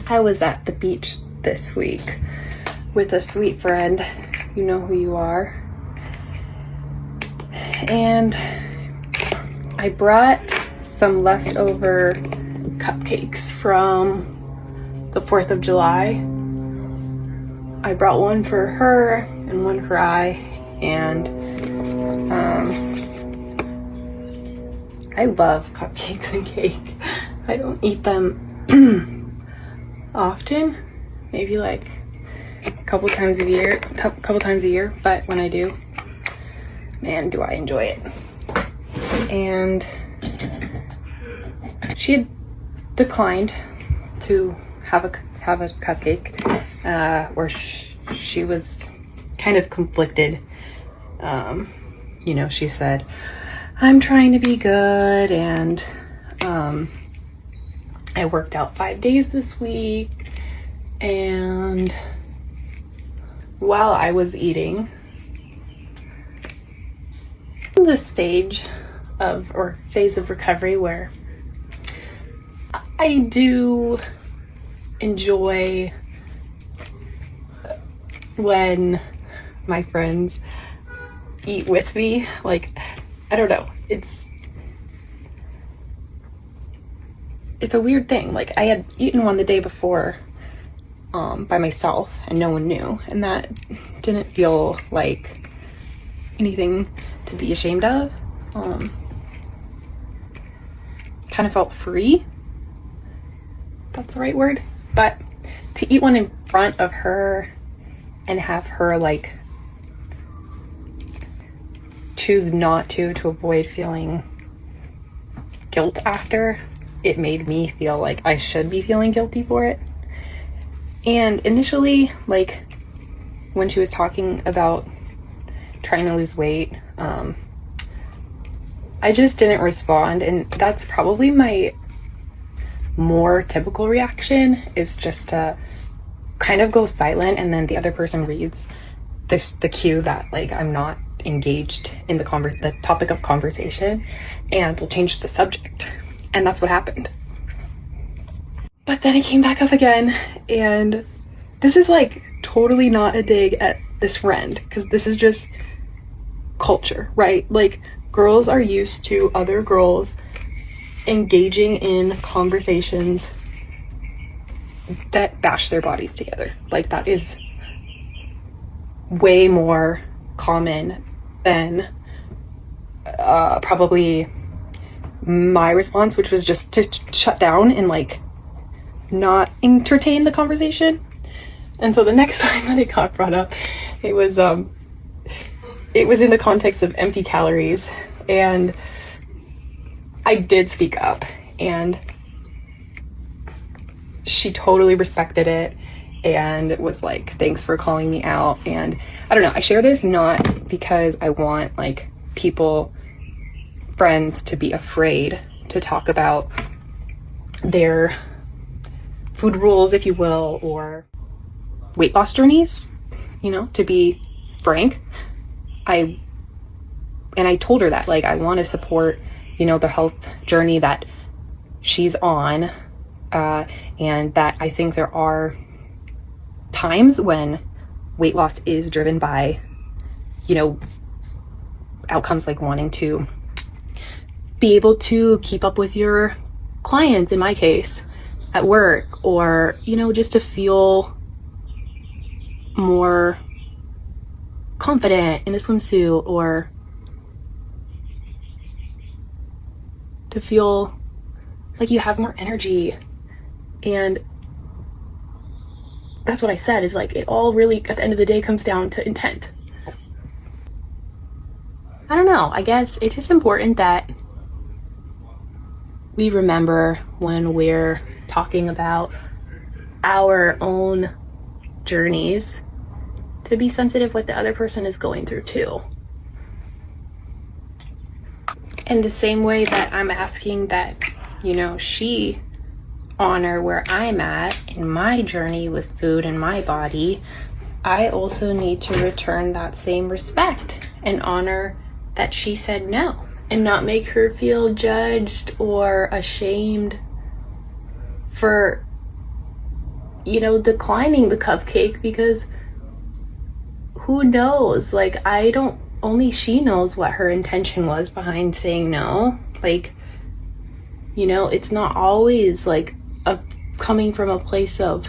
I was at the beach this week with a sweet friend. You know who you are. And I brought some leftover cupcakes from the 4th of July. I brought one for her and one for I, and I love cupcakes and cake. I don't eat them often, maybe like a couple times a year, but when I do, man, do I enjoy it. And she had declined to have a cupcake, or she was kind of conflicted. You know, she said, I'm trying to be good, and I worked out 5 days this week, and while I was eating, the stage of or phase of recovery where I do enjoy when my friends eat with me. Like, I don't know, it's a weird thing. Like, I had eaten one the day before by myself and no one knew, and that didn't feel like anything to be ashamed of. Kind of felt free, if that's the right word. But to eat one in front of her and have her like choose not to avoid feeling guilt after, it made me feel like I should be feeling guilty for it. And initially, like, when she was talking about trying to lose weight, I just didn't respond, and that's probably my more typical reaction, is just to kind of go silent, and then the other person reads the cue that like I'm not engaged in the topic of conversation, and will change the subject. And that's what happened. But then it came back up again, and this is like totally not a dig at this friend, because this is just culture, right? Like, girls are used to other girls engaging in conversations that bash their bodies together. Like, that is way more common than probably my response, which was just to shut down and like not entertain the conversation. And so the next time that it got brought up, it was in the context of empty calories, and I did speak up, and she totally respected it and was like, thanks for calling me out. And I don't know, I share this not because I want like friends to be afraid to talk about their food rules, if you will, or weight loss journeys. You know, to be frank, I told her that, like, I want to support, you know, the health journey that she's on, and that I think there are times when weight loss is driven by, you know, outcomes like wanting to be able to keep up with your clients, in my case, at work, or, you know, just to feel more confident in a swimsuit, or to feel like you have more energy. And that's what I said, is like, it all really at the end of the day comes down to intent. I don't know, I guess it's just important that we remember when we're talking about our own journeys to be sensitive what the other person is going through too. In the same way that I'm asking that, you know, she honor where I'm at in my journey with food and my body, I also need to return that same respect and honor that she said no, and not make her feel judged or ashamed for you know, declining the cupcake, because who knows? Like, only she knows what her intention was behind saying no. Like, you know, it's not always like coming from a place of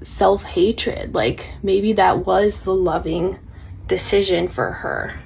self-hatred. Like, maybe that was the loving decision for her.